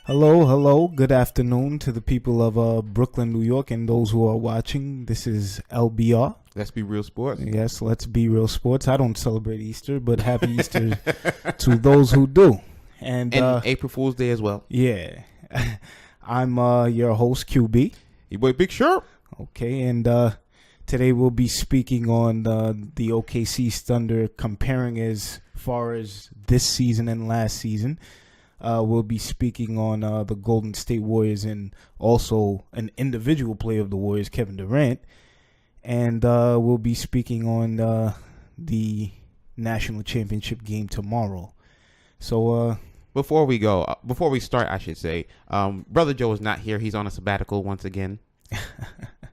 Hello. Good afternoon to the people of Brooklyn, New York, and those who are watching. This is LBR. Let's be real sports. Yes, let's be real sports. I don't celebrate Easter, but happy Easter to those who do. And April Fool's Day as well. Yeah. I'm your host, QB. Your boy Big Sharp. Okay, and today we'll be speaking on the OKC Thunder, comparing as far as this season and last season. We'll be speaking on the Golden State Warriors and also an individual player of the Warriors, Kevin Durant. And we'll be speaking on the national championship game tomorrow. So before we start, I should say, Brother Joe is not here. He's on a sabbatical once again.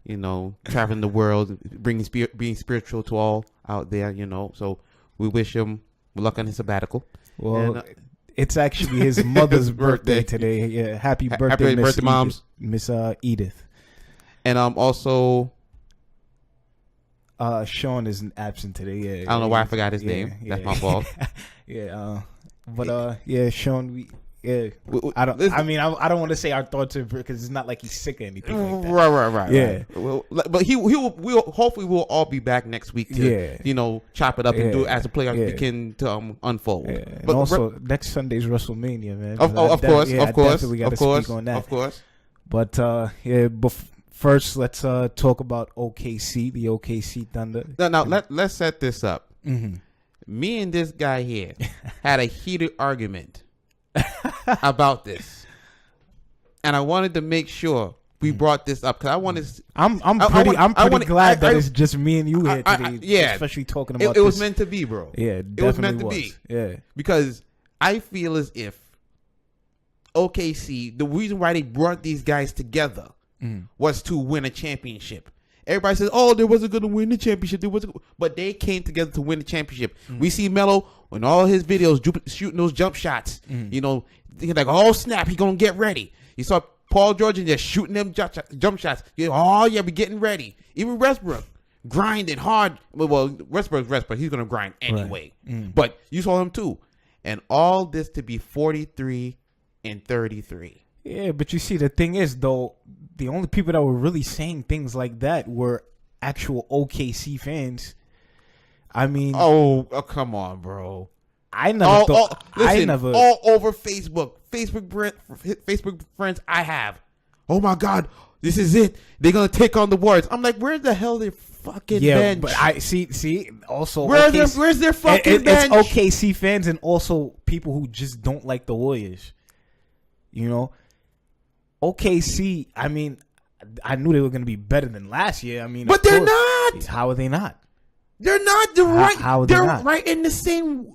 Traveling the world, being spiritual to all out there, So we wish him luck on his sabbatical. Well, it's actually his mother's birthday today. Yeah, happy birthday, moms, Miss Edith. And also, Sean is absent today. Yeah, I don't know why I forgot his name. That's my fault. Sean. I don't want to say our thoughts because it's not like he's sick or anything like that. Right. Yeah. Well, but we'll hopefully we'll all be back next week to chop it up and do it as the playoffs begin to unfold. Yeah. But also next Sunday's WrestleMania, man. Of course. Definitely got to speak on that. Of course. But first let's talk about OKC, the OKC Thunder. Now let's set this up. Mm-hmm. Me and this guy here had a heated argument about this, and I wanted to make sure we brought this up because I wanted. I'm pretty glad that it's just me and you here today. Especially talking about it was meant to be, bro. Yeah, it was meant to be. Yeah, because I feel as if OKC, the reason why they brought these guys together was to win a championship. Everybody says, "Oh, they wasn't going to win the championship." But they came together to win the championship. We see Melo in all his videos shooting those jump shots. He's like, "Oh snap, he's gonna get ready." You saw Paul George just shooting them jump shots. We're getting ready. Even Westbrook grinding hard. Well, Westbrook, he's gonna grind anyway. Right. But you saw him too, and all this to be 43-33. Yeah, but you see, the thing is, though, the only people that were really saying things like that were actual OKC fans. I mean, oh come on, bro. I never thought. All over Facebook friends I have. Oh my God, this is it. They're gonna take on the Warriors. I'm like, where the hell their fucking bench? But I see. Also, where's their fucking bench? It's OKC fans and also people who just don't like the Warriors. OKC, I mean, I knew they were going to be better than last year. But they're not. How are they not? They're not. They're right. How are they're they not? Right in the same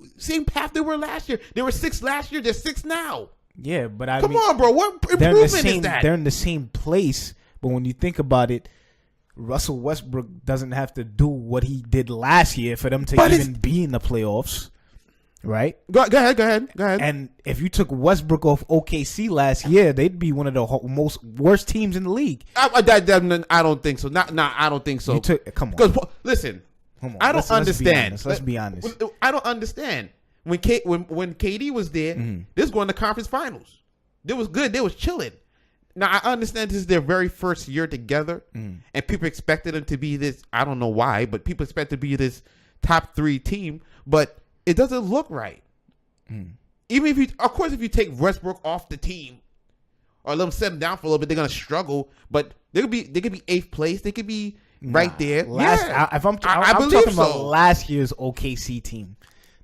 path they were last year. They were 6 last year. They're 6 now. Yeah, but come on, bro. What improvement is that? They're in the same place, but when you think about it, Russell Westbrook doesn't have to do what he did last year for them to even be in the playoffs. Right? Go ahead. And if you took Westbrook off OKC last year, they'd be one of the worst teams in the league. I don't think so. I don't think so. Come on. Because listen, I don't understand. Let's be honest. I don't understand. When KD was there, this was going to conference finals. They was good. They was chilling. Now I understand this is their very first year together, and people expected them to be this. I don't know why, but people expect to be this top 3 team, but it doesn't look right. Even if if you take Westbrook off the team or let them set them down for a little bit, they're gonna struggle. But they could be 8th place. They could be right there. I'm talking about last year's OKC team.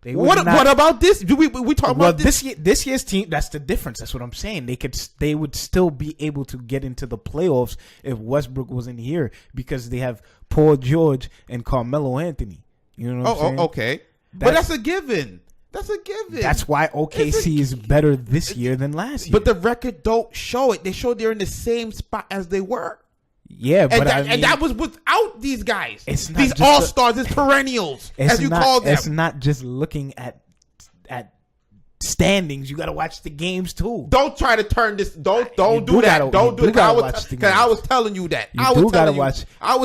What about this? We talk about this year's team? That's the difference. That's what I'm saying. They would still be able to get into the playoffs if Westbrook wasn't here because they have Paul George and Carmelo Anthony. You know what I'm saying? Okay. But that's a given. That's why OKC is better this year than last year. But the record don't show it. They show they're in the same spot as they were. Yeah, but and that was without these guys. These all-stars, these perennials, as you call them. It's not just looking at standings. You got to watch the games too. Don't try to turn this. Don't do that. Don't do it. I was telling you that. I was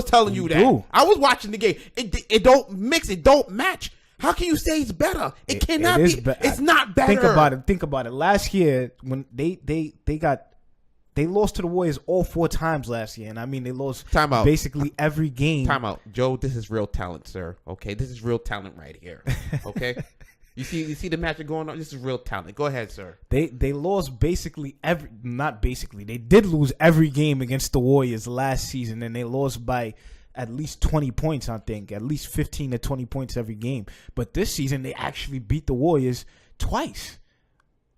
telling you that. I was watching the game. It don't mix. It don't match. How can you say it's better? It cannot is be. It's not better. Think about it. Last year, when they lost to the Warriors all 4 times last year, and I mean they lost basically every game. Time out, Joe. This is real talent, sir. Okay, this is real talent right here. Okay, you see the magic going on. This is real talent. Go ahead, sir. They lost basically They did lose every game against the Warriors last season, and they lost by at least 20 points. I think at least 15 to 20 points every game. But this season they actually beat the Warriors twice.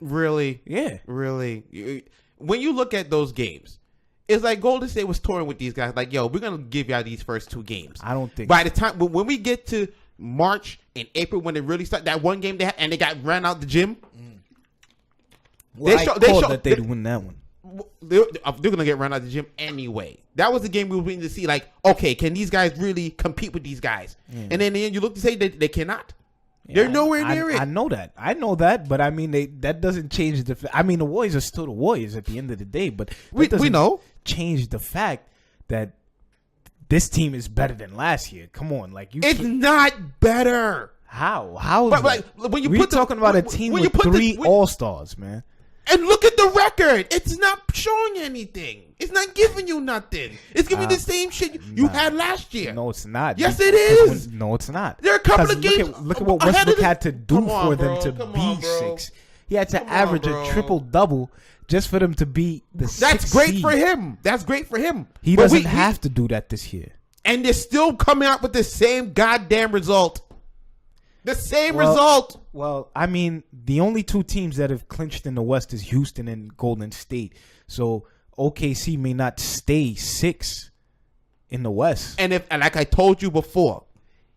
Really? Yeah. Really? When you look at those games, it's like Golden State was touring with these guys. Like, yo, we're going to give y'all these first 2 games. I don't think. By the time, when we get to March and April, when they really start, that one game they had, and they got ran out the gym. Well, I thought that they'd win that one. They're going to get run out of the gym anyway. That was the game we were waiting to see, like, okay, can these guys really compete with these guys? And then in the end, you look to say they cannot. Yeah, they're nowhere near it. I know that, but I mean, that doesn't change the. I mean, the Warriors are still the Warriors at the end of the day, but we know change the fact that this team is better than last year. Come on, like it's not better. How? But like when we're talking about a team with 3 All-Stars, man. And look at the record. It's not showing anything. It's not giving you nothing. It's giving you the same shit you had last year. No, it's not. Yes, it is. No, it's not. There are a couple of games. Look at what Westbrook had to do for them to be 6. He had to average a triple-double just for them to be the 6th That's great seed. for him. That's great for him. He doesn't have to do that this year. And they're still coming out with the same goddamn result. The same result. Well, I mean, the only 2 teams that have clinched in the West is Houston and Golden State. So OKC may not stay 6 in the West. And like I told you before,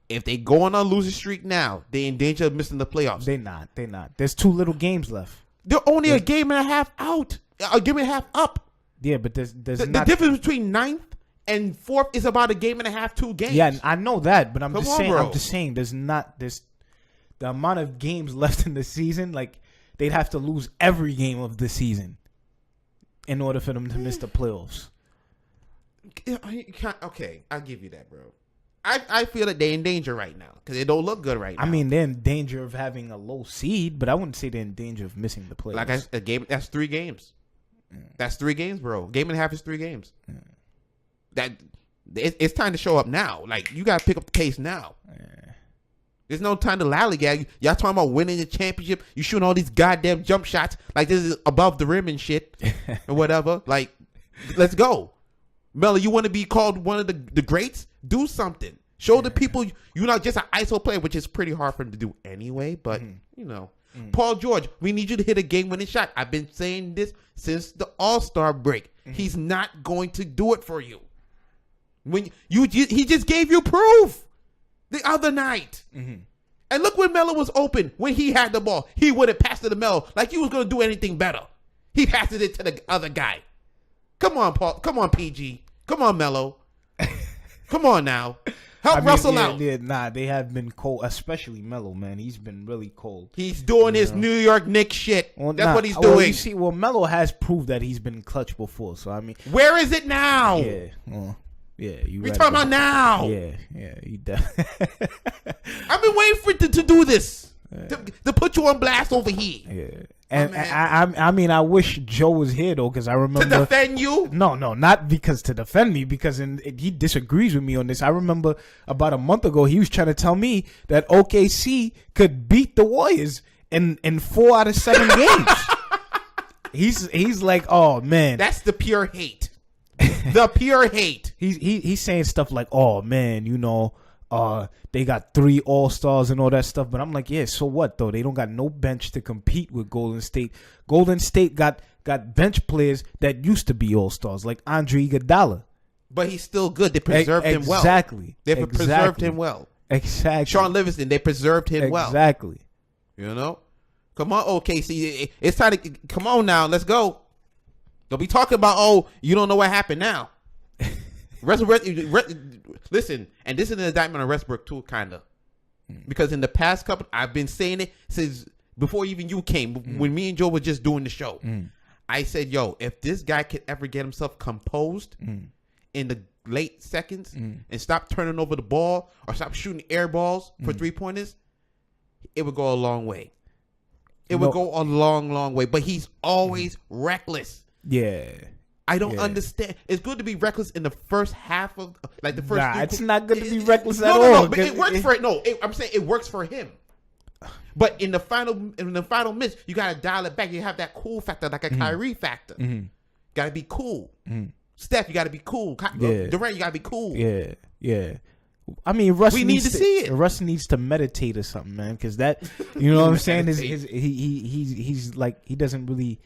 if they go on a losing streak now, they're in danger of missing the playoffs. They're not. There's 2 little games left. They're only a game and a half out. A game and a half up. Yeah, but there's the difference between 9th and 4th is about a game and a half, 2 games. Yeah, I know that, but I'm just saying there's the amount of games left in the season, like they'd have to lose every game of the season in order for them to miss the playoffs. Okay, I'll give you that, bro. I feel that they're in danger right now because they don't look good right now. I mean, they're in danger of having a low seed, but I wouldn't say they're in danger of missing the playoffs. Like a game, that's 3 games. That's 3 games, bro. Game and a half is 3 games. It's time to show up now. Like you got to pick up the pace now. There's no time to lollygag. Y'all talking about winning the championship. You shooting all these goddamn jump shots like this is above the rim and shit or whatever. Like, let's go. Melo, you want to be called one of the greats? Do something. Show the people you're not just an ISO player, which is pretty hard for him to do anyway. But, you know. Paul George, we need you to hit a game-winning shot. I've been saying this since the All-Star break. He's not going to do it for you. He just gave you proof. The other night. And look when Melo was open. When he had the ball, he would have passed it to Melo like he was going to do anything better. He passed it to the other guy. Come on, Paul. Come on, PG. Come on, Melo. Come on now. Help Russell out. Yeah, they have been cold, especially Melo, man. He's been really cold. He's doing his New York Knicks shit. That's what he's doing. Melo has proved that he's been clutch before. So, I mean. Where is it now? Yeah, well. Yeah, we're talking about now. Yeah, you definitely. I've been waiting for it to do this, to put you on blast over here. Yeah, and I mean, I wish Joe was here though, because I remember to defend you. No, not because to defend me, because he disagrees with me on this. I remember about a month ago he was trying to tell me that OKC could beat the Warriors in 4 out of 7 games. He's like, oh man, that's the pure hate. The pure hate. He's saying stuff like, "Oh man, they got 3 All-Stars and all that stuff." But I'm like, yeah, so what though? They don't got no bench to compete with Golden State. Golden State got bench players that used to be All-Stars, like Andre Iguodala. But he's still good. They preserved him well. Exactly. They preserved him well. Exactly. Sean Livingston, they preserved him well. Exactly. Come on, OKC. It's time to come on now. Let's go. Don't be talking about, you don't know what happened now. Listen, and this is an indictment on Westbrook too, kind of. Because in the past couple, I've been saying it since before even you came, when me and Joe were just doing the show. I said, if this guy could ever get himself composed in the late seconds and stop turning over the ball or stop shooting air balls for 3-pointers, it would go a long way. It would go a long, long way. But he's always reckless. Yeah. I don't understand. It's good to be reckless in the first half of like the first. Nah, it's not good to be reckless at all. No, but it works for it. No, I'm saying it works for him. But in the final minutes, you gotta dial it back. You have that cool factor, like a Kyrie factor. Gotta be cool. Steph, you gotta be cool. Durant, you gotta be cool. Yeah. I mean, Russ. We need to see it. Russ needs to meditate or something, man, because that, you know what I'm saying? He's like, he doesn't really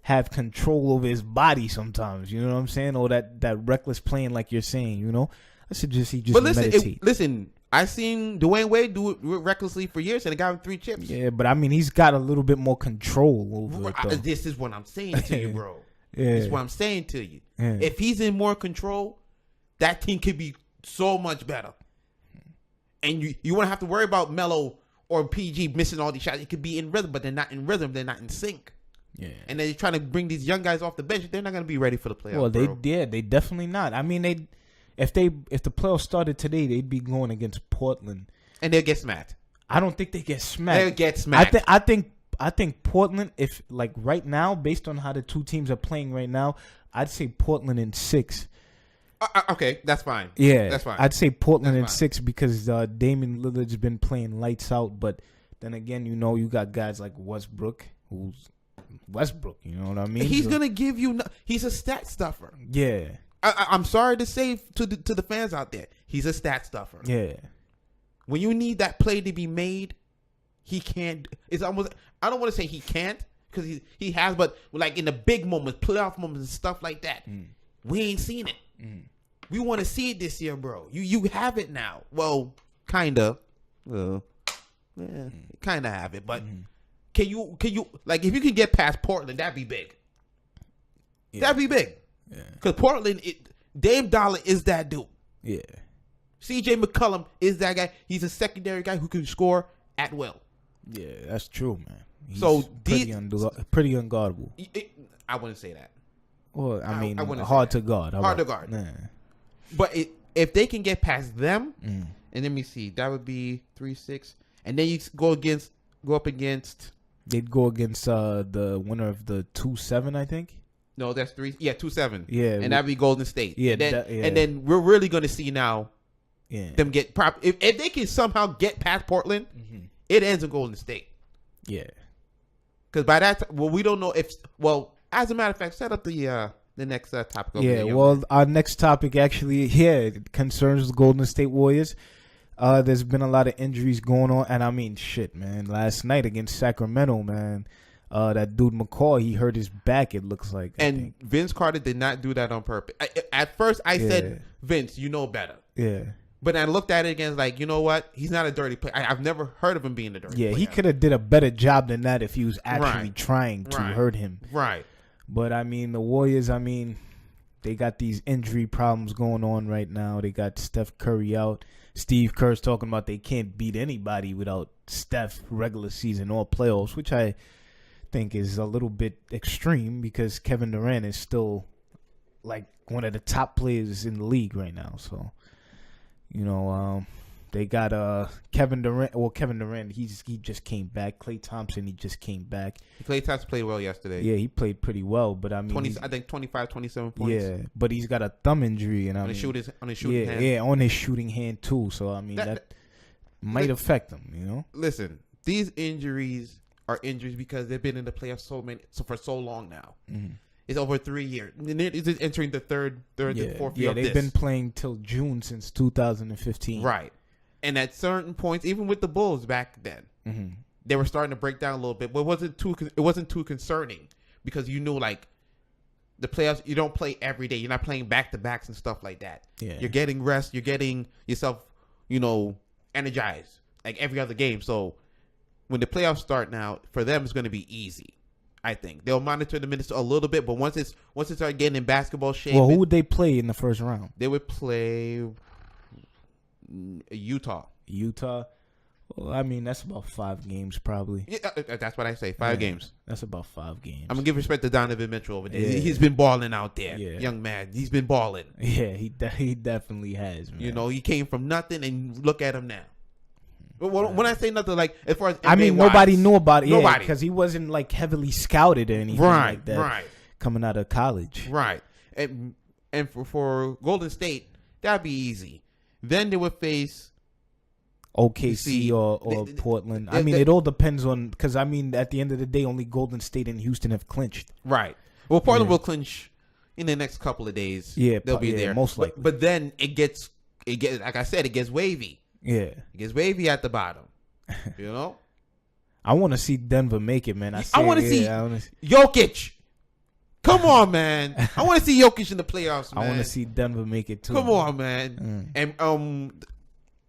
have control over his body sometimes. You know what I'm saying? Or that reckless playing, like you're saying. You know, I should just meditate. Listen. I seen Dwayne Wade do it recklessly for years, and it got him 3 chips. Yeah, but I mean, he's got a little bit more control over it, though. This is what I'm saying to you, bro. Yeah. This is what I'm saying to you. Yeah. If he's in more control, that team could be so much better. And you won't have to worry about Melo or PG missing all these shots. It could be in rhythm, but they're not in rhythm. They're not in sync. Yeah. And they're trying to bring these young guys off the bench. They're not going to be ready for the playoffs. Well, they definitely not. I mean, if the playoffs started today, they'd be going against Portland, and they'll get smacked. I don't think they get smacked. They'll get smacked. I think Portland, if like right now, based on how the two teams are playing right now, I'd say Portland in 6. Okay, that's fine. Yeah, that's fine. I'd say Portland in 6 because Damian Lillard's been playing lights out. But then again, you know, you got guys like Westbrook, who's Westbrook. You know what I mean? He's gonna give you. He's a stat stuffer. Yeah. I'm sorry to say to the fans out there, he's a stat stuffer. Yeah. When you need that play to be made, he can't. It's almost. I don't want to say he can't because he has, but like in the big moments, playoff moments, and stuff like that, we ain't seen it. We want to see it this year, bro. You have it now. Well, kinda. Kinda have it, but can you like if you can get past Portland, that'd be big. Yeah. That'd be big. Yeah. Because Portland, Dame Dollar is that dude. Yeah. C.J. McCollum is that guy. He's a secondary guy who can score at will. Yeah, that's true, man. He's pretty unguardable. I wouldn't say that. Well, I mean, hard to guard. Hard to guard. Nah. But if they can get past them, and let me see, that would be 3-6, and then you go up against. They'd go against the winner of the 2-7, I think. No, that's 3. Yeah, 2-7. Yeah, and that'd be Golden State. Yeah, and then we're really going to see now. Yeah. Them get if they can somehow get past Portland, it ends in Golden State. Yeah. Because by that time, we don't know if. Well, as a matter of fact, set up the next topic. Over there, well, our next topic actually, it concerns the Golden State Warriors. There's been a lot of injuries going on, and I mean, shit, man. Last night against Sacramento, man. That dude McCaw, he hurt his back, it looks like. And Vince Carter did not do that on purpose. At first, I said, Vince, you know better. Yeah. But I looked at it again, like, you know what? He's not a dirty player. I've never heard of him being a dirty player. Yeah, he could have did a better job than that if he was actually trying to hurt him. Right. But, I mean, the Warriors, I mean, they got these injury problems going on right now. They got Steph Curry out. Steve Kerr's talking about they can't beat anybody without Steph regular season or playoffs, which I think is a little bit extreme because Kevin Durant is still like one of the top players in the league right now. So, you know, they got Kevin Durant. Well, Kevin Durant, he just came back. Klay Thompson, he just came back. Klay Thompson played well yesterday. Yeah, he played pretty well, but I mean, I think 25, 27 points. Yeah, but he's got a thumb injury, and on his shooting hand. Yeah, on his shooting hand too. So I mean, that might affect him. You know, listen, these injuries are injuries because they've been in the playoffs for so long now. It's over 3 years. It's entering the third and fourth year. Yeah, they've been playing till June since 2015. Right. And at certain points, even with the Bulls back then, they were starting to break down a little bit. But it wasn't too concerning because you knew like the playoffs, you don't play every day. You're not playing back-to-backs and stuff like that. Yeah. You're getting rest. You're getting yourself, energized like every other game. So when the playoffs start now, for them, it's going to be easy. I think they'll monitor the minutes a little bit, but once it starts getting in basketball shape, well, who would they play in the first round? They would play Utah. Well, I mean, that's about 5 games probably. Yeah, that's what I say. 5 games. That's about 5 games. I'm gonna give respect to Donovan Mitchell over there. Yeah. He's been balling out there, young man. He's been balling. Yeah, he definitely has. Man. He came from nothing, and look at him now. When I say nothing, like as far as I mean, NBA nobody wise, knew about it. Nobody. Because he wasn't like heavily scouted or anything like that. Right. Coming out of college. Right. And for Golden State, that'd be easy. Then they would face OKC or Portland. I mean, it all depends on, because I mean, at the end of the day, only Golden State and Houston have clinched. Right. Well, Portland will clinch in the next couple of days. Yeah, they'll be there most likely. But then it gets like I said, it gets wavy. Yeah, it gets wavy at the bottom. You know. I want to see Denver make it, man. I want to see Jokic. Come on, man. I want to see Jokic in the playoffs, man. I want to see Denver make it too. Come on, man. And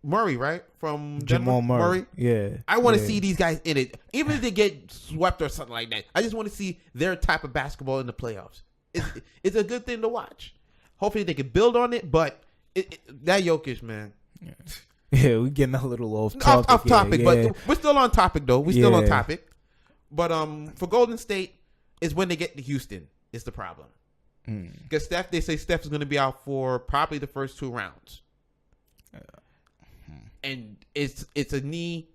Murray, right? From Jamal Murray. Yeah. I want to see these guys in it. Even if they get swept or something like that. I just want to see their type of basketball in the playoffs. It's a good thing to watch. Hopefully they can build on it, but that Jokic, man. Yeah, we're getting a little off topic. Yeah. But we're still on topic, though. We're still on topic. But for Golden State, is when they get to Houston is the problem. Because they say Steph is going to be out for probably the first 2 rounds. And it's a knee,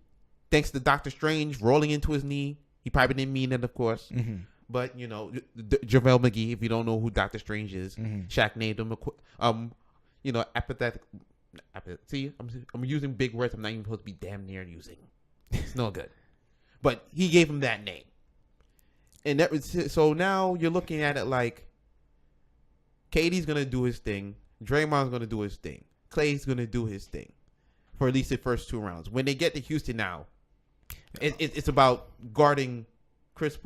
thanks to Dr. Strange rolling into his knee. He probably didn't mean it, of course. But, you know, JaVale McGee, if you don't know who Dr. Strange is, Shaq named him, apathetic. See, I'm using big words I'm not even supposed to be damn near using. It's no good. But he gave him that name. And that was, so now you're looking at it like KD's going to do his thing. Draymond's going to do his thing. Clay's going to do his thing for at least the first 2 rounds. When they get to Houston now, it's about guarding Chris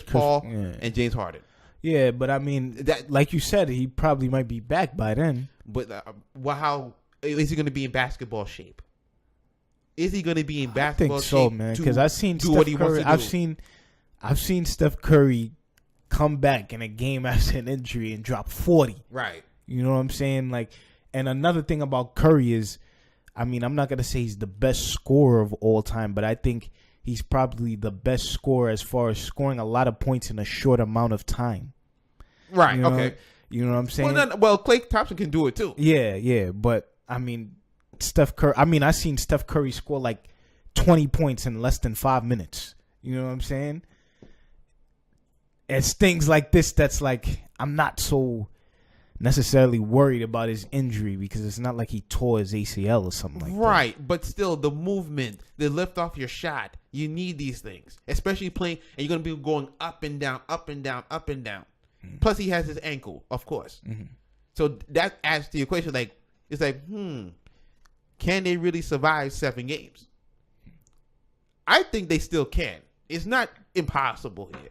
Paul and James Harden. Yeah, but I mean, that, like you said, he probably might be back by then. But how is he going to be in basketball shape? Is he going to be in basketball shape? I think so, man. Because I've seen Steph Curry. I've seen Steph Curry come back in a game after an injury and drop 40. Right. You know what I'm saying? Like, and another thing about Curry is, I mean, I'm not gonna say he's the best scorer of all time, but I think he's probably the best scorer as far as scoring a lot of points in a short amount of time. Right. You know, okay. You know what I'm saying? Well, Klay Thompson can do it too. Yeah. But I mean, Steph Curry. I mean, I seen Steph Curry score like 20 points in less than 5 minutes. You know what I'm saying? It's things like this that's like, I'm not so necessarily worried about his injury because it's not like he tore his ACL or something like that. Right, but still the movement, the lift off your shot, you need these things, especially playing, and you're going to be going up and down, up and down, up and down. Plus he has his ankle, of course. So that adds to the equation. Like, it's like, can they really survive 7 games? I think they still can. It's not impossible here.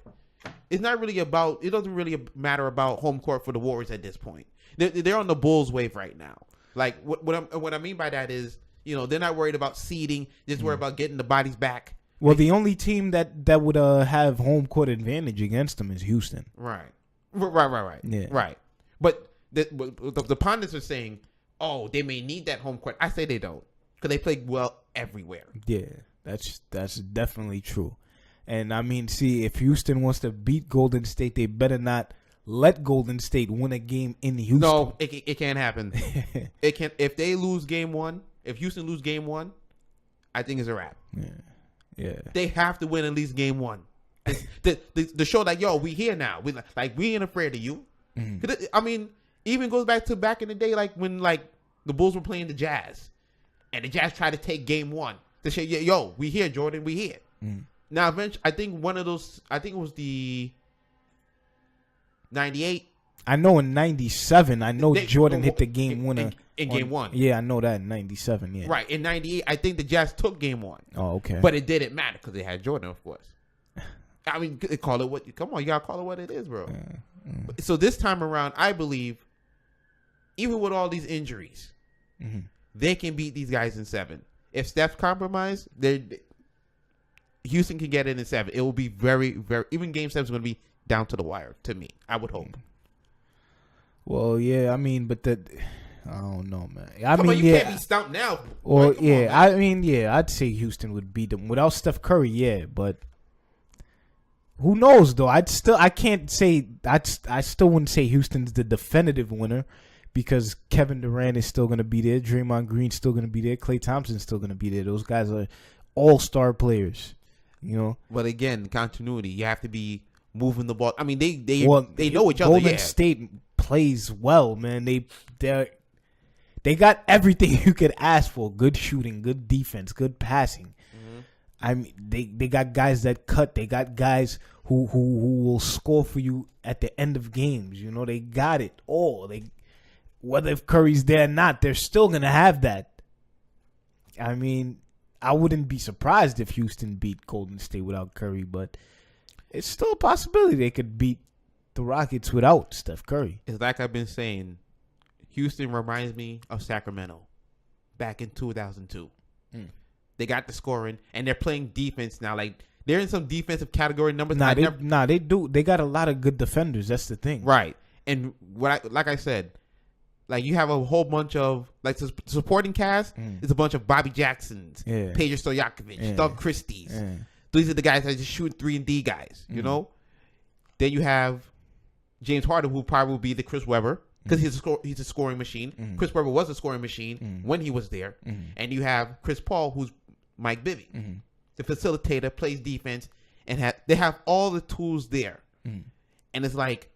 It's not really about. It doesn't really matter about home court for the Warriors at this point. They're on the Bulls wave right now. Like what I mean by that is, you know, they're not worried about seeding. They're just worried about getting the bodies back. Well, the only team that would have home court advantage against them is Houston. Right. Yeah. Right. But the pundits are saying, oh, they may need that home court. I say they don't, because they play well everywhere. Yeah, that's definitely true. And I mean, see, if Houston wants to beat Golden State, they better not let Golden State win a game in Houston. No, it can't happen. It can't. If they lose game 1, if Houston lose game 1, I think it's a wrap. Yeah. They have to win at least game 1. The show like, yo, we here now. We ain't afraid of you. I mean, even goes back in the day, like when like the Bulls were playing the Jazz, and the Jazz tried to take game 1 to say, yo, we here, Jordan, we here. Now, eventually, I think one of those, I think it was the 98. I know in 97, Jordan hit the game winner. In game 1. Yeah, I know that in 97, yeah. Right, in 98, I think the Jazz took game 1. Oh, okay. But it didn't matter because they had Jordan, of course. I mean, call it what, come on, you got to call it what it is, bro. So this time around, I believe, even with all these injuries, they can beat these guys in 7. If Steph's compromised, Houston can get it in 7. It will be very, very. Even game 7 is going to be down to the wire. To me, I would hope. Well, yeah, I mean, but I don't know, man. You can't be stumped now. Well, yeah, I mean, yeah, I'd say Houston would beat them without Steph Curry. Yeah, but who knows though? I still wouldn't say Houston's the definitive winner because Kevin Durant is still going to be there. Draymond Green's still going to be there. Klay Thompson's still going to be there. Those guys are all-star players, But again, continuity. You have to be moving the ball. I mean, they know each other. Golden State plays well, man. They got everything you could ask for. Good shooting, good defense, good passing. Mm-hmm. I mean, they got guys that cut. They got guys who will score for you at the end of games. They got it all. Whether if Curry's there or not, they're still going to have that. I mean, I wouldn't be surprised if Houston beat Golden State without Curry, but it's still a possibility they could beat the Rockets without Steph Curry. It's like I've been saying, Houston reminds me of Sacramento back in 2002. They got the scoring, and they're playing defense now. Like, they're in some defensive category numbers. They do. They got a lot of good defenders. That's the thing. Right. And like I said, like, you have a whole bunch of, like, the supporting cast is a bunch of Bobby Jacksons, Peja Stojakovic, Doug Christie's. These are the guys that just shoot 3-and-D guys, Then you have James Harden, who probably will be the Chris Webber, because he's a scoring machine. Chris Webber was a scoring machine when he was there. And you have Chris Paul, who's Mike Bibby, the facilitator, plays defense, and they have all the tools there. And it's like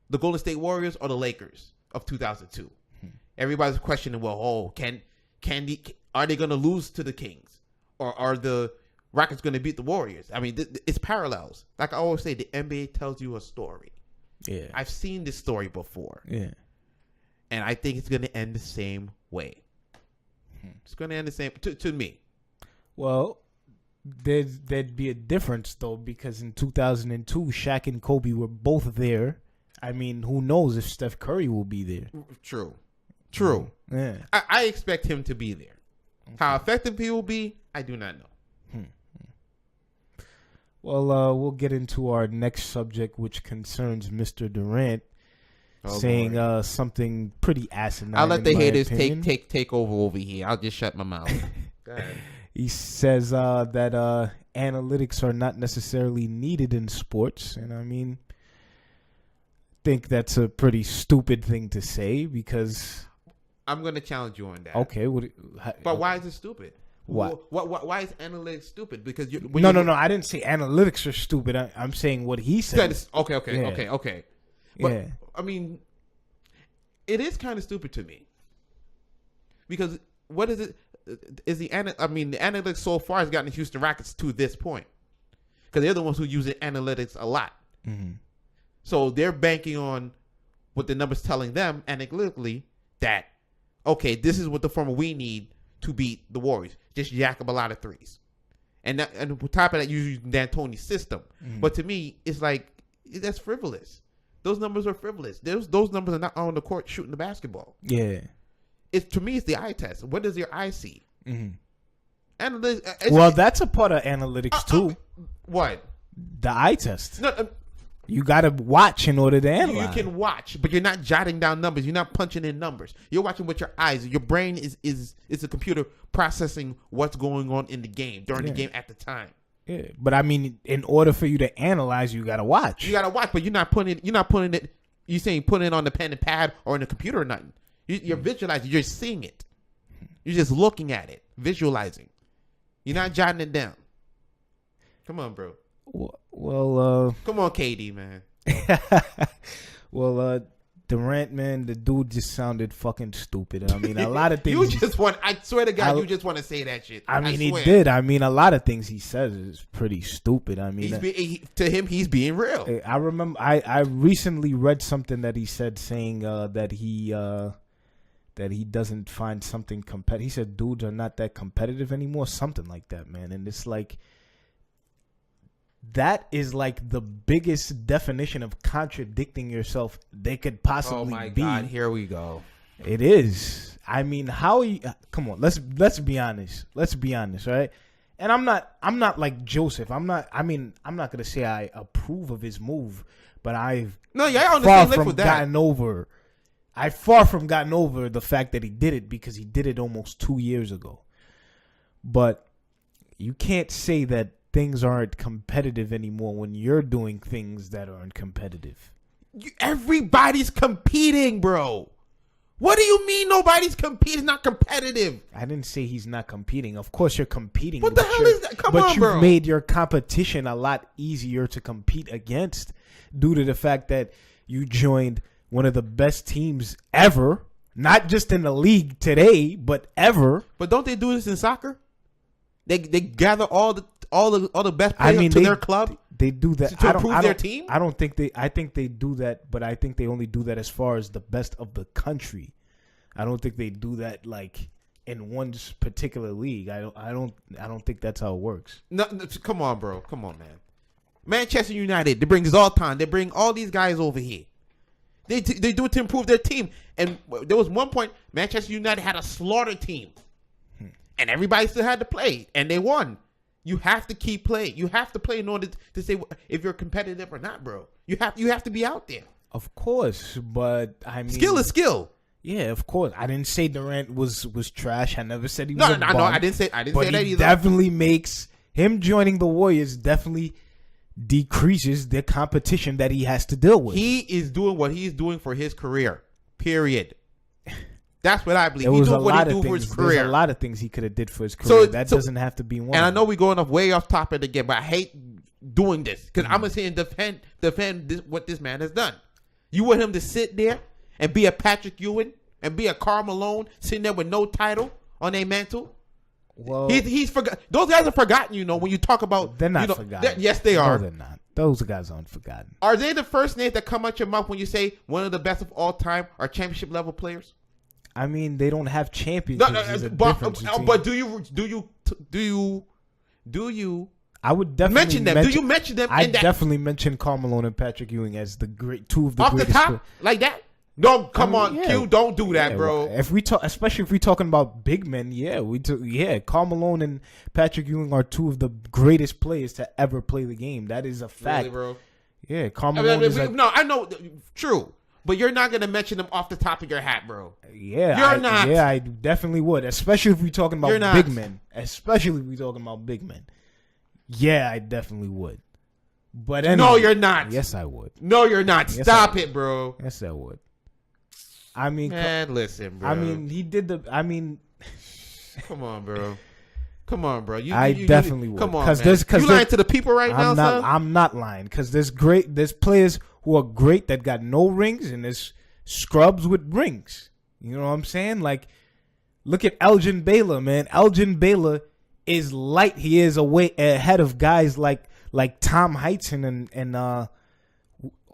the Golden State Warriors or the Lakers of 2002. Everybody's questioning, are they going to lose to the Kings, or are the Rockets going to beat the Warriors? I mean, it's parallels. Like I always say, the NBA tells you a story. Yeah, I've seen this story before. Yeah, and I think it's going to end the same way. It's going to end the same to me. Well, there'd be a difference though, because in 2002, Shaq and Kobe were both there. I mean, who knows if Steph Curry will be there? True. Yeah. I expect him to be there. Okay. How effective he will be, I do not know. Well, we'll get into our next subject, which concerns Mr. Durant, saying something pretty asinine. I'll let the haters take over here. I'll just shut my mouth. Go ahead. He says that analytics are not necessarily needed in sports, and I mean, think that's a pretty stupid thing to say, because I'm going to challenge you on that. Okay, but why is it stupid? Why is analytics stupid? Because no, I didn't say analytics are stupid. I'm saying what he said. Okay. But I mean, it is kind of stupid to me, because what is it? Is the analytics so far has gotten the Houston Rockets to this point, because they're the ones who use the analytics a lot. Mm-hmm. So they're banking on what the numbers telling them analytically that, okay, this is what the formula we need to beat the Warriors. Just jack up a lot of threes. And on top of that, you're using D'Antoni's system. Mm-hmm. But to me, it's like, that's frivolous. Those numbers are frivolous. Those numbers are not on the court shooting the basketball. Yeah. To me, it's the eye test. What does your eye see? Mm-hmm. That's a part of analytics too. What? The eye test. No, you got to watch in order to analyze. You can watch, but you're not jotting down numbers. You're not punching in numbers. You're watching with your eyes. Your brain is a computer processing what's going on in the game during the game at the time. Yeah, but I mean, in order for you to analyze, you got to watch. You got to watch, but you're not putting it. You're saying putting it on the pen and pad or in the computer or nothing. You're visualizing. You're seeing it. You're just looking at it, visualizing. You're not jotting it down. Come on, bro. Well, come on, KD, man. Well, Durant, man, the dude just sounded fucking stupid. I mean, a lot of things. I swear to God, you just want to say that shit. I mean, he did. I mean, a lot of things he says is pretty stupid. I mean, he's being real. I remember, I recently read something that he said saying that he doesn't find something competitive. He said dudes are not that competitive anymore, something like that, man. And it's like, that is like the biggest definition of contradicting yourself they could possibly be. Oh my God, here we go. It is. I mean, come on, let's be honest. Let's be honest, right? And I'm not like Joseph. I'm not gonna say I approve of his move, but I've far from gotten over the fact that he did it, because he did it almost 2 years ago. But you can't say that things aren't competitive anymore when you're doing things that aren't competitive. Everybody's competing, bro. What do you mean nobody's competing? It's not competitive. I didn't say he's not competing. Of course you're competing. What the hell is that? Come on, bro. But you've made your competition a lot easier to compete against due to the fact that you joined one of the best teams ever, not just in the league today, but ever. But don't they do this in soccer? They gather all the best players to their club. They do that to improve their team. I think they do that, but I think they only do that as far as the best of the country. I don't think they do that like in one particular league. I don't think that's how it works. No, come on, bro. Come on, man. Manchester United, they bring Zlatan. They bring all these guys over here. They do it to improve their team. And there was one point Manchester United had a slaughter team, and everybody still had to play, and they won. You have to keep playing. You have to play in order to say if you're competitive or not, bro. You have to be out there. Of course, but I mean, skill is skill. Yeah, of course. I didn't say Durant was trash. I never said he no, was. No, I didn't say that either. He definitely makes him joining the Warriors definitely decreases the competition that he has to deal with. He is doing what he's doing for his career. Period. That's what I believe. He's doing what he do for his career. There's a lot of things he could have did for his career. That doesn't have to be one. And I know we're going way off topic again, but I hate doing this because I'm gonna say and defend what this man has done. You want him to sit there and be a Patrick Ewing and be a Karl Malone sitting there with no title on their mantle? Well, he's forgot. Those guys are forgotten. You know when you talk about they're not forgotten. Yes, they are. No, they're not. Those guys aren't forgotten. Are they the first names that come out your mouth when you say one of the best of all time are championship level players? I mean, they don't have championships. But do you? I would definitely mention them. Do you mention them? I definitely mention Karl Malone and Patrick Ewing as the two of the off greatest. Off the top, like that. No, come on, yeah. Q. Don't do that, bro. If we talk, especially if we're talking about big men, Karl Malone and Patrick Ewing are two of the greatest players to ever play the game. That is a fact, really, bro. Yeah, Karl Malone is no, I know, true. But you're not going to mention them off the top of your hat, bro. Yeah. You're not. Yeah, I definitely would. Especially if we're talking about big men. Especially if we're talking about big men. Yeah, I definitely would. But anyway, no, you're not. Yes, I would. No, you're not. Yes, Stop it, bro. Yes, I would. I mean, man, listen, bro. I mean, he did the. I mean, come on, bro. Come on, bro. I definitely would. Come on, man. You lying to the people right now, son? I'm not lying because there's players who are great that got no rings, and there's scrubs with rings. You know what I'm saying? Like, look at Elgin Baylor, man. Elgin Baylor is light. He is way ahead of guys like Tom Heitzen and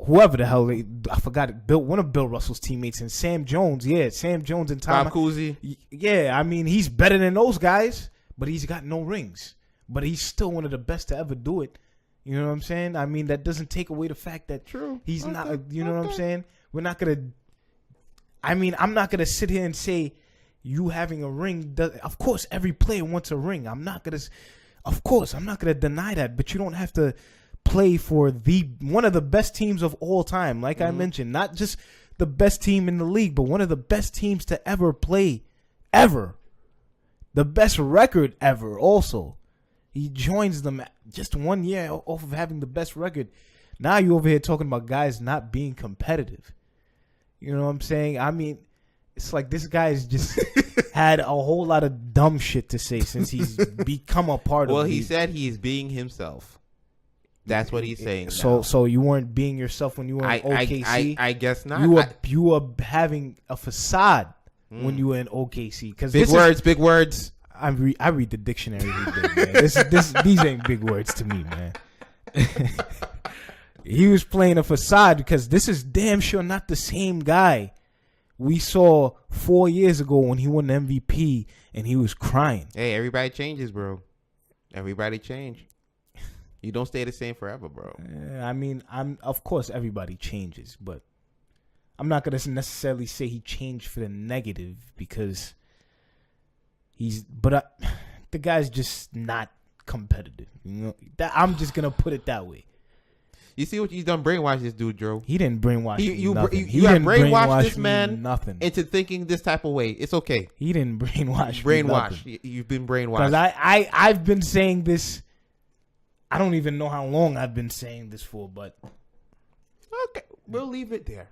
whoever the hell I forgot it. One of Bill Russell's teammates and Sam Jones. Yeah, Sam Jones and Tom Cousy. Yeah, I mean he's better than those guys, but he's got no rings. But he's still one of the best to ever do it. You know what I'm saying? I mean, that doesn't take away the fact that he's not, you know what I'm saying? We're not going to, I mean, I'm not going to sit here and say you having a ring. Of course, every player wants a ring. I'm not going to deny that, but you don't have to play for one of the best teams of all time. Like I mentioned, not just the best team in the league, but one of the best teams to ever play, ever. The best record ever also. He joins them just 1 year off of having the best record. Now you over here talking about guys not being competitive. You know what I'm saying? I mean, it's like this guy's just had a whole lot of dumb shit to say since he's become a part of it. Well, he said he's being himself. That's what he's saying. So you weren't being yourself when you were in OKC? I guess not. You were having a facade when you were in OKC. Big words. I read the dictionary every day, man. These ain't big words to me, man. He was playing a facade because this is damn sure not the same guy we saw 4 years ago when he won the MVP and he was crying. Hey, everybody changes, bro. Everybody change. You don't stay the same forever, bro. I mean, of course everybody changes, but I'm not gonna necessarily say he changed for the negative because the guy's just not competitive. You know, I'm just gonna put it that way. You see what he's done? Brainwash this dude, Joe. He didn't brainwash nothing. You have brainwashed this man into thinking this type of way. It's okay. He didn't brainwash. You've been brainwashed. Because I've been saying this. I don't even know how long I've been saying this for, but okay, we'll leave it there.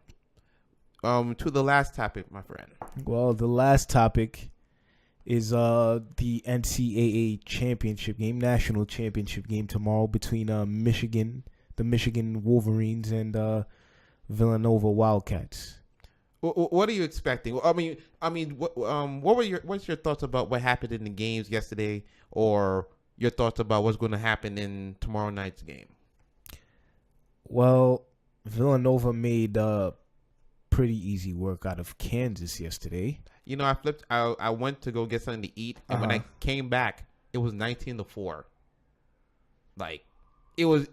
to the last topic, my friend. Well, the last topic is the NCAA Championship game, National Championship game tomorrow between the Michigan Wolverines and Villanova Wildcats. What are you expecting? What's your thoughts about what happened in the games yesterday, or your thoughts about what's going to happen in tomorrow night's game? Well, Villanova made pretty easy work out of Kansas yesterday. You know, I went to go get something to eat, and when I came back, it was 19-4. Like, it was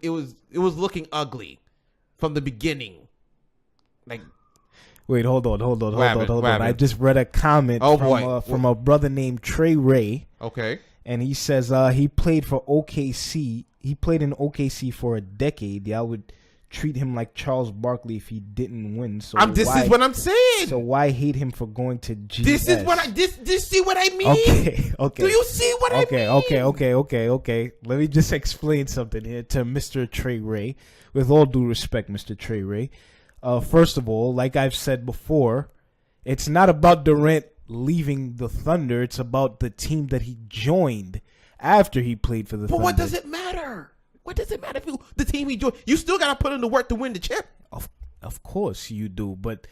looking ugly from the beginning. Like, wait, hold on. I just read a comment from a brother named Trey Ray. Okay. And he says he played for OKC. He played in OKC for a decade. I would treat him like Charles Barkley if he didn't win. So this is what I'm saying. So why hate him for going to GS? This is what this see what I mean? Okay. Do you see what I mean? Okay. Let me just explain something here to Mr. Trey Ray. With all due respect, Mr. Trey Ray. First of all, like I've said before, it's not about Durant leaving the Thunder. It's about the team that he joined after he played for the Thunder. But what does it matter? What does it matter if the team he joined? You still got to put in the work to win the chip. Of course you do. But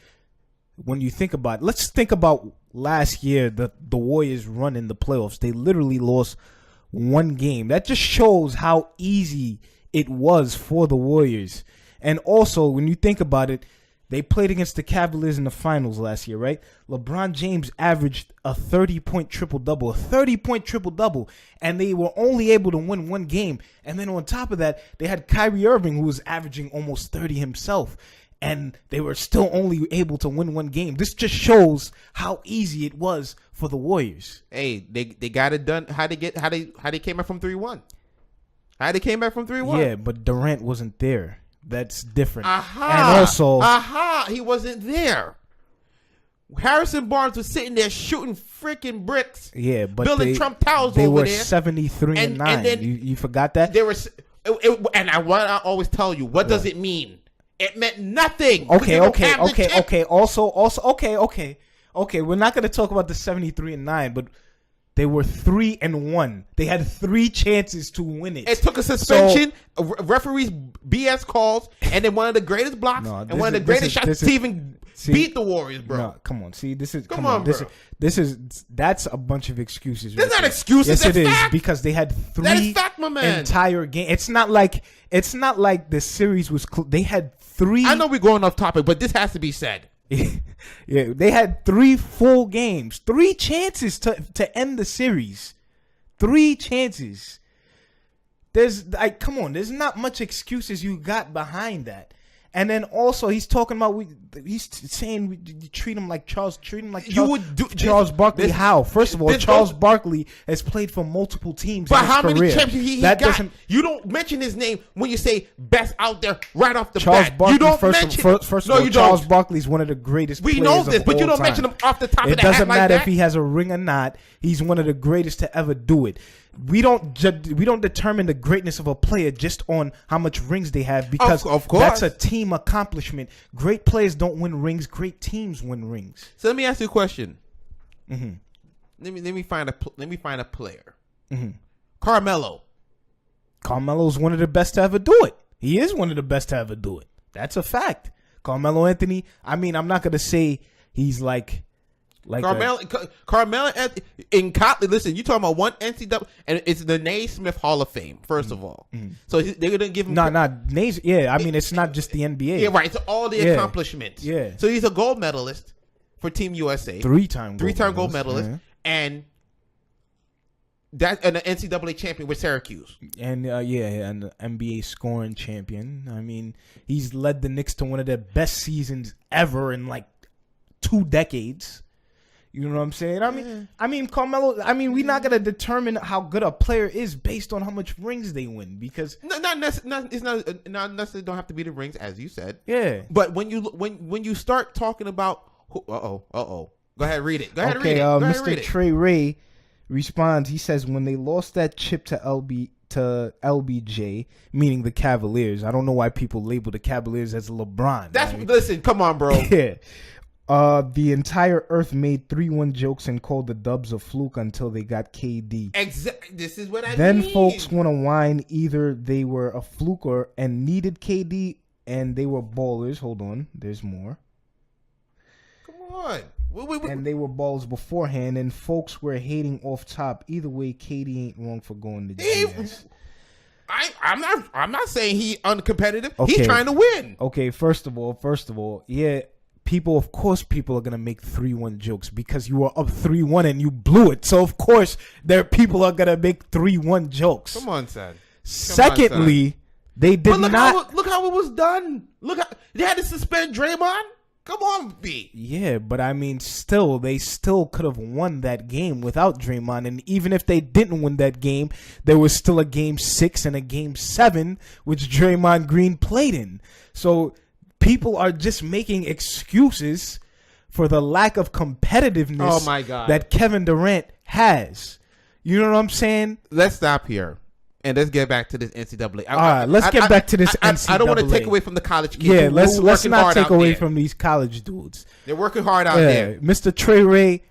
when you think about it, let's think about last year, the Warriors run in the playoffs. They literally lost one game. That just shows how easy it was for the Warriors. And also, when you think about it, they played against the Cavaliers in the finals last year, right? LeBron James averaged a 30-point triple-double, and they were only able to win one game. And then on top of that, they had Kyrie Irving, who was averaging almost 30 himself, and they were still only able to win one game. This just shows how easy it was for the Warriors. Hey, they got it done. How they came back from 3-1? How they came back from 3-1? Yeah, but Durant wasn't there. That's different. And also, he wasn't there. Harrison Barnes was sitting there shooting freaking bricks. Yeah, but building Trump towers they over were there. 73-9. And then you forgot that? They were. And I always tell you, what does it mean? It meant nothing. Okay. Okay. We're not going to talk about the 73-9, but they were 3-1. They had 3 chances to win it. It took a suspension, referees BS calls, and then one of the greatest blocks and one of the greatest shots to even beat the Warriors, bro. No, come on. See, this is come on, bro. That's a bunch of excuses. There's not excuses. Yes, it fact. is because they had 3 that is fact, my man. entire game. It's not like the series was. They had 3. I know we're going off topic, but this has to be said. Yeah, they had 3 full games, 3 chances to end the series, 3 chances. There's come on, there's not much excuses you got behind that. And then also he's talking about he's saying you treat him like Charles. You would do Charles Barkley. How? First of all, Charles Barkley has played for multiple teams. But in his how career. many championships he got? You don't mention his name when you say best out there right off the bat. Barkley, you don't mention. First of all, Charles Barkley's one of the greatest. We know this, but you don't mention him off the top of the head. It doesn't matter if he has a ring or not. He's one of the greatest to ever do it. We don't determine the greatness of a player just on how much rings they have because of course. That's a team accomplishment. Great players don't win rings. Great teams win rings. So let me ask you a question. Mm-hmm. Let me find a player. Mm-hmm. Carmelo's one of the best to ever do it. He is one of the best to ever do it. That's a fact. Carmelo Anthony. I mean, I'm not gonna say he's like Carmelo in college. Listen, you talking about one NCAA, and it's the Naismith Hall of Fame. First of all, so they're gonna give him Naismith. Yeah, I mean it's not just the NBA. Yeah, right. It's all the accomplishments. Yeah. So he's a gold medalist for Team USA, 3-time gold medalist, and an NCAA champion with Syracuse, and and the NBA scoring champion. I mean, he's led the Knicks to one of their best seasons ever in like 2 decades. You know what I'm saying? I mean, Carmelo. I mean, we're not gonna determine how good a player is based on how much rings they win because not necessarily don't have to be the rings as you said. Yeah. But when you start talking about, go ahead, read it. Mr. Trey Ray responds. He says when they lost that chip to LBJ, meaning the Cavaliers. I don't know why people label the Cavaliers as LeBron. Listen, come on, bro. Yeah. The entire earth made 3-1 jokes and called the Dubs a fluke until they got KD. This is what I then mean. folks want to whine either they were a fluke and needed KD and they were ballers. Hold on, there's more. Come on. And they were balls beforehand, and folks were hating off top. Either way, KD ain't wrong for going to GS. I'm not saying he uncompetitive. Okay. He's trying to win. Okay, first of all, yeah, people are gonna make 3-1 jokes because you were up 3-1 and you blew it. So of course, people are gonna make 3-1 jokes. Come on, son. Secondly, they did not. Look how it was done. Look how they had to suspend Draymond. Come on, B. Yeah, but I mean, they still could have won that game without Draymond. And even if they didn't win that game, there was still a Game 6 and a Game 7, which Draymond Green played in. So people are just making excuses for the lack of competitiveness that Kevin Durant has. You know what I'm saying? Let's stop here. And let's get back to this NCAA. All right, let's get back to this NCAA. I don't want to take away from the college kids. Yeah, let's not take away from these college dudes. They're working hard out there. Mr. Trey Ray,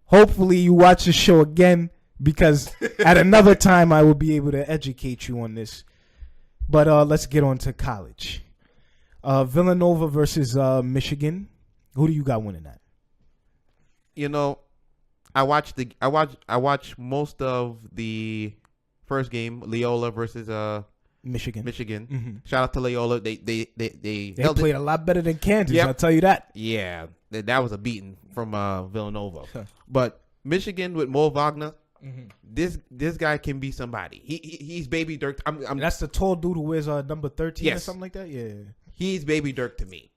hopefully you watch the show again because at another time I will be able to educate you on this. But let's get on to college. Villanova versus Michigan. Who do you got winning that? You know, I watched most of the first game, Loyola versus Michigan. Mm-hmm. Shout out to Loyola. They played a lot better than Kansas. Yep. I'll tell you that. Yeah, that was a beating from Villanova. But Michigan with Mo Wagner, this guy can be somebody. He's baby Dirk. That's the tall dude who wears number 13 or something like that. Yeah, he's baby Dirk to me.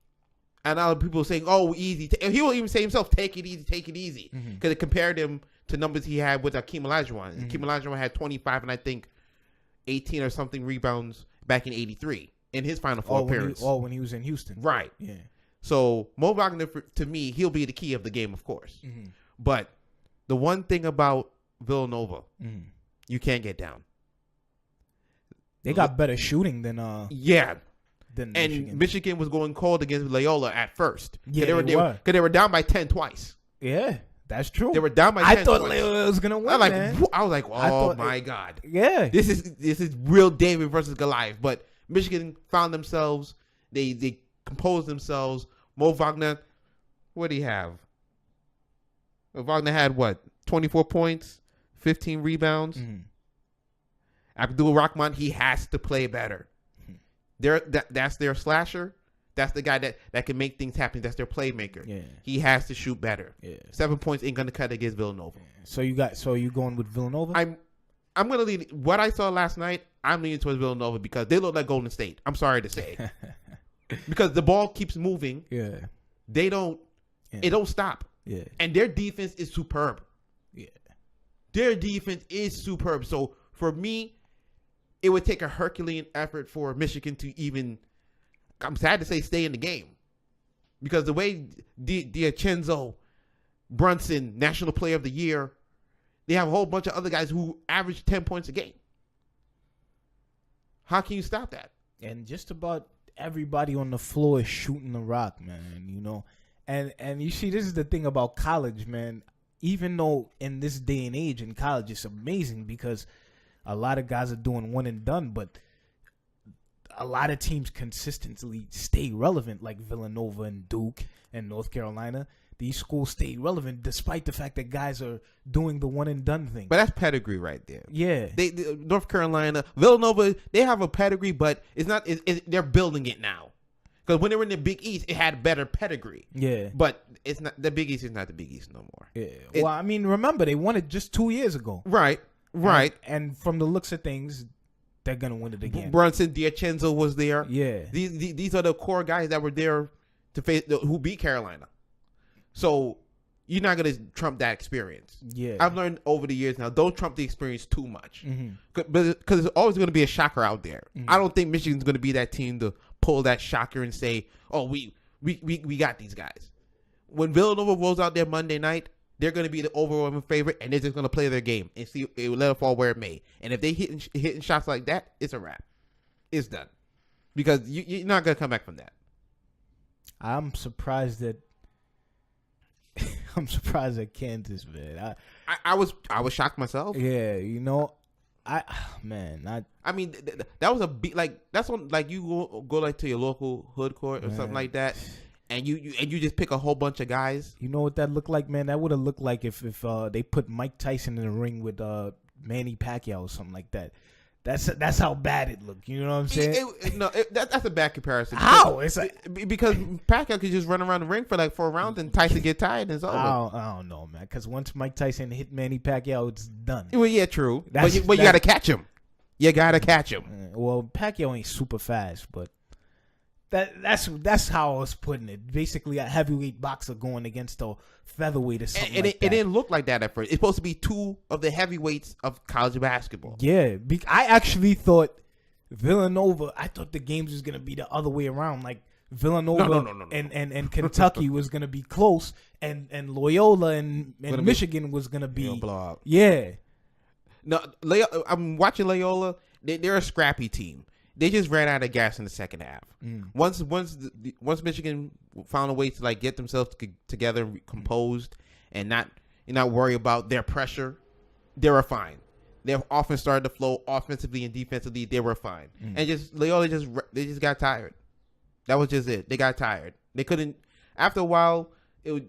And now people saying, "Oh, easy." He will even say himself, "Take it easy," because it compared him to numbers he had with Akeem Olajuwon. Akeem Olajuwon had 25 and I think 18 or something rebounds back in '83 in his Final Four appearance. When he was in Houston, right? Yeah. So Mo Wagner, to me, he'll be the key of the game, of course. But the one thing about Villanova, you can't get down. They got better shooting than Michigan was going cold against Loyola at first. Yeah, because they were down by 10 twice. Yeah, that's true. They were down by 10 I thought twice. Loyola was gonna win. I was like, oh my God. Yeah, this is real David versus Goliath. But Michigan found themselves. They composed themselves. Mo Wagner, what do you have? Wagner had 24 points, 15 rebounds. Abdul-Rahman, he has to play better. That's their slasher. That's the guy that can make things happen. That's their playmaker. Yeah. He has to shoot better. Yeah. 7 points ain't gonna cut against Villanova. Yeah. So you going with Villanova? I'm gonna lean. What I saw last night, I'm leaning towards Villanova because they look like Golden State. I'm sorry to say, because the ball keeps moving. Yeah. They don't. Yeah. It don't stop. Yeah. And their defense is superb. Yeah. Their defense is superb. So for me, it would take a Herculean effort for Michigan to even, I'm sad to say, stay in the game. Because the way DiVincenzo, Brunson, National Player of the Year, they have a whole bunch of other guys who average 10 points a game. How can you stop that? And just about everybody on the floor is shooting the rock, man, you know. And you see, this is the thing about college, man. Even though in this day and age in college, it's amazing because a lot of guys are doing one and done, but a lot of teams consistently stay relevant, like Villanova and Duke and North Carolina. These schools stay relevant despite the fact that guys are doing the one and done thing. But that's pedigree right there. Yeah. North Carolina, Villanova, they have a pedigree, but it's not. They're building it now. Because when they were in the Big East, it had better pedigree. Yeah. But it's not. The Big East is not the Big East no more. Yeah. Well, I mean, remember, they won it just 2 years ago. Right. Right. And from the looks of things, they're going to win it again. Brunson, DiVincenzo was there. Yeah. These are the core guys that were there to face who beat Carolina. So you're not going to trump that experience. Yeah. I've learned over the years now, don't trump the experience too much. Mm-hmm. Because there's always going to be a shocker out there. Mm-hmm. I don't think Michigan's going to be that team to pull that shocker and say, oh, we got these guys. When Villanova rolls out there Monday night, they're going to be the overwhelming favorite, and they're just going to play their game and see it will let it fall where it may. And if they hitting shots like that, it's a wrap. It's done. Because you're not going to come back from that. I'm surprised that I'm surprised at Kansas, man. I was shocked myself. Yeah, I mean, that was that's when you go like to your local hood court or something like that, and you just pick a whole bunch of guys. You know what that looked like, man? That would have looked like if they put Mike Tyson in the ring with Manny Pacquiao or something like that. That's how bad it looked. You know what I'm saying? That's a bad comparison. How? It's because Pacquiao could just run around the ring for 4 rounds and Tyson get tired and it's over. I don't know, man. Because once Mike Tyson hit Manny Pacquiao, it's done. Well, yeah, true. But you got to catch him. You got to catch him. Well, Pacquiao ain't super fast, but that's how I was putting it. Basically, a heavyweight boxer going against a featherweight or something and like it that. didn't look like that at first. It's supposed to be 2 of the heavyweights of college basketball. Yeah, I actually thought Villanova. I thought the games was gonna be the other way around. Like Villanova No. and Kentucky was gonna be close, and Loyola and Michigan was gonna be blow out. Yeah. No, I'm watching Loyola. They're a scrappy team. They just ran out of gas in the second half. Once Michigan found a way to get themselves together, and composed, and not worry about their pressure, they were fine. Their offense started to flow offensively and defensively. They were fine, and Loyola they just got tired. That was just it. They got tired. They couldn't. After a while, the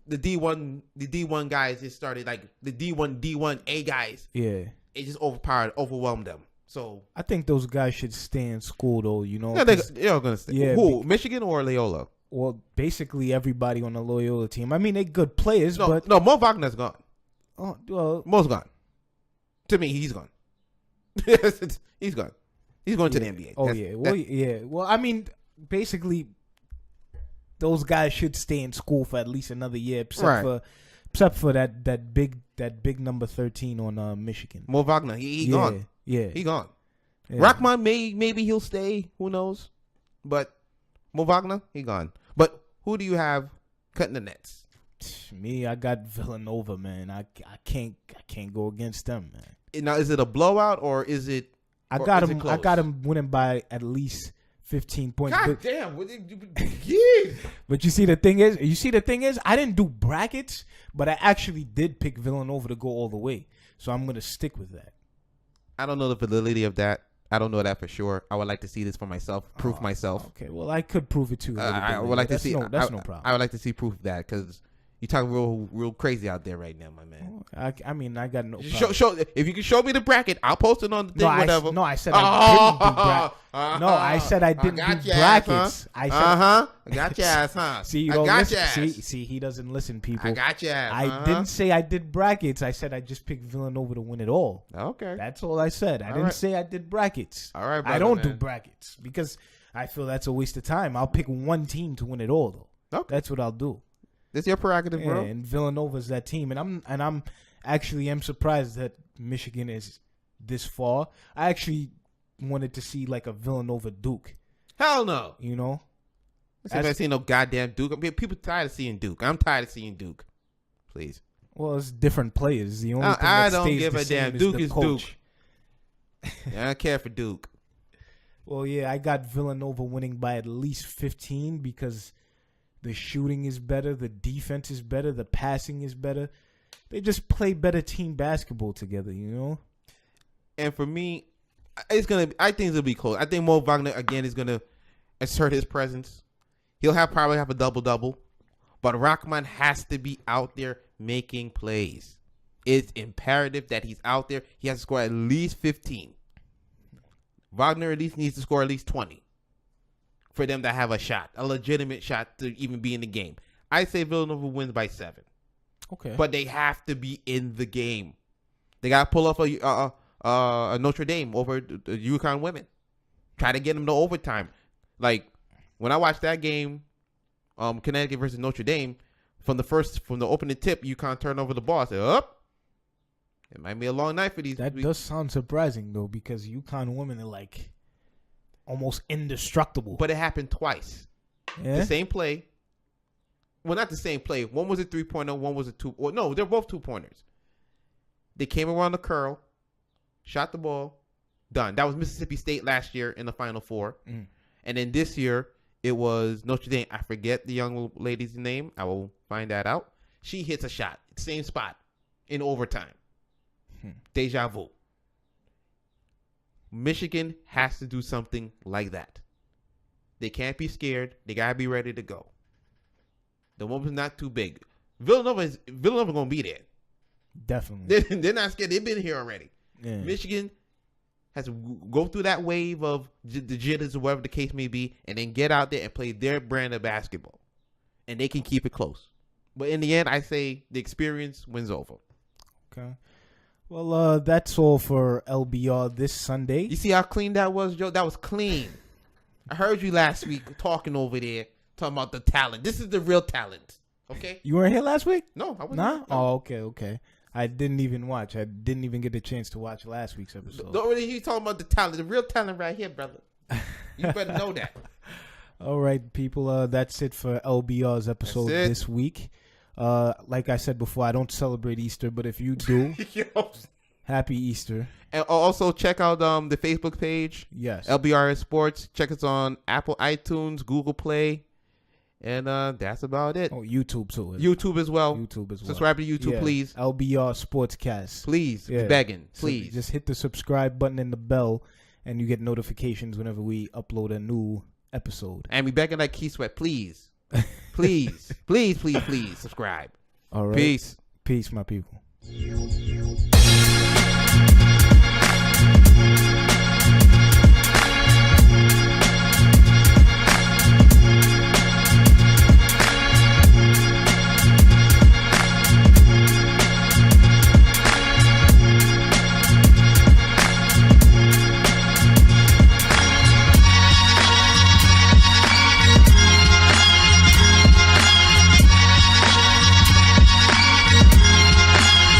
D1 guys just started the D1A guys. Yeah, it just overwhelmed them. So I think those guys should stay in school, though. Yeah, they're gonna stay. Yeah, who? Michigan or Loyola? Well, basically everybody on the Loyola team. I mean, they're good players, but Mo Wagner's gone. Oh, well, Mo's gone. To me, he's gone. He's gone. He's going to the NBA. Well, I mean, basically, those guys should stay in school for at least another year, except for that big number 13 on Michigan. Mo Wagner, he gone. Yeah, he gone. Yeah. Rockman, maybe he'll stay. Who knows? But Mo Wagner, he gone. But who do you have cutting the nets? Me, I got Villanova, man. I can't go against them, man. Now, is it a blowout or is it? I got him winning by at least 15 points. God damn! But you see, the thing is, I didn't do brackets, but I actually did pick Villanova to go all the way. So I'm gonna stick with that. I don't know the validity of that. I don't know that for sure. I would like to see this for myself, proof myself. Okay, well, I could prove it too. I would like to see. That's no problem. I would like to see proof of that because you talking real crazy out there right now, my man. I mean, I got no problem. Show if you can show me the bracket, I'll post it on the thing. Whatever. I said I didn't do brackets. No, I said I didn't do brackets. I got your ass, huh? See, you don't listen. See, he doesn't listen, people. I got your ass. I didn't say I did brackets. I said I just picked Villanova to win it all. Okay, that's all I said. I didn't say I did brackets. All right, brother, I don't do brackets because I feel that's a waste of time. I'll pick one team to win it all, though. Okay, that's what I'll do. It's your prerogative, bro. And Villanova's that team, and I'm actually surprised that Michigan is this far. I actually wanted to see a Villanova Duke. Hell no. You know? I've never seen no goddamn Duke. I mean, people tired of seeing Duke. I'm tired of seeing Duke. Please. Well, it's different players. The only thing I that don't stays give the a damn. same Duke is is coach. Duke. I don't care for Duke. Well, yeah, I got Villanova winning by at least 15 because the shooting is better, the defense is better, the passing is better. They just play better team basketball together, you know? And for me, I think it'll be close. I think Mo Wagner again is gonna assert his presence. He'll probably have a double-double. But Rockman has to be out there making plays. It's imperative that he's out there. He has to score at least 15. Wagner at least needs to score at least 20 for them to have a shot, a legitimate shot to even be in the game. I say Villanova wins by 7. Okay. But they have to be in the game. They got to pull off a Notre Dame over the UConn women. Try to get them to overtime. When I watched that game, Connecticut versus Notre Dame, from the opening tip, UConn turned over the ball. I said, it might be a long night for these. That does sound surprising, though, because UConn women are almost indestructible. But it happened twice. Yeah? The same play. Well, not the same play. One was a 3-pointer, one was a 2. Well, no, they're both 2-pointers. They came around the curl, shot the ball, done. That was Mississippi State last year in the Final Four. And then this year, it was Notre Dame. I forget the young lady's name. I will find that out. She hits a shot, same spot, in overtime. Deja vu. Michigan has to do something like that. They can't be scared. They gotta be ready to go. The moment's not too big. Villanova gonna be there. Definitely. They're not scared. They've been here already. Yeah. Michigan has to go through that wave of the jitters or whatever the case may be, and then get out there and play their brand of basketball, and they can keep it close. But in the end, I say the experience wins over. Okay. Well, that's all for LBR this Sunday. You see how clean that was, Joe? That was clean. I heard you last week talking over there, talking about the talent. This is the real talent. Okay? You weren't here last week? No, I wasn't. Nah? No. Oh, okay. I didn't even watch. I didn't even get a chance to watch last week's episode. Don't really hear talking about the talent. The real talent right here, brother. You better know that. All right, people. That's it for LBR's episode this week. Like I said before, I don't celebrate Easter, but if you do, happy Easter. And also check out the Facebook page. Yes. LBRS Sports. Check us on Apple iTunes, Google Play. And that's about it. Oh, YouTube too. YouTube as well. Subscribe to YouTube, please. LBR Sportscast. Please. Begging. Please. So just hit the subscribe button and the bell, and you get notifications whenever we upload a new episode. And we begging like Key Sweat. Please. Please. Please subscribe. All right. Peace. Peace, my people.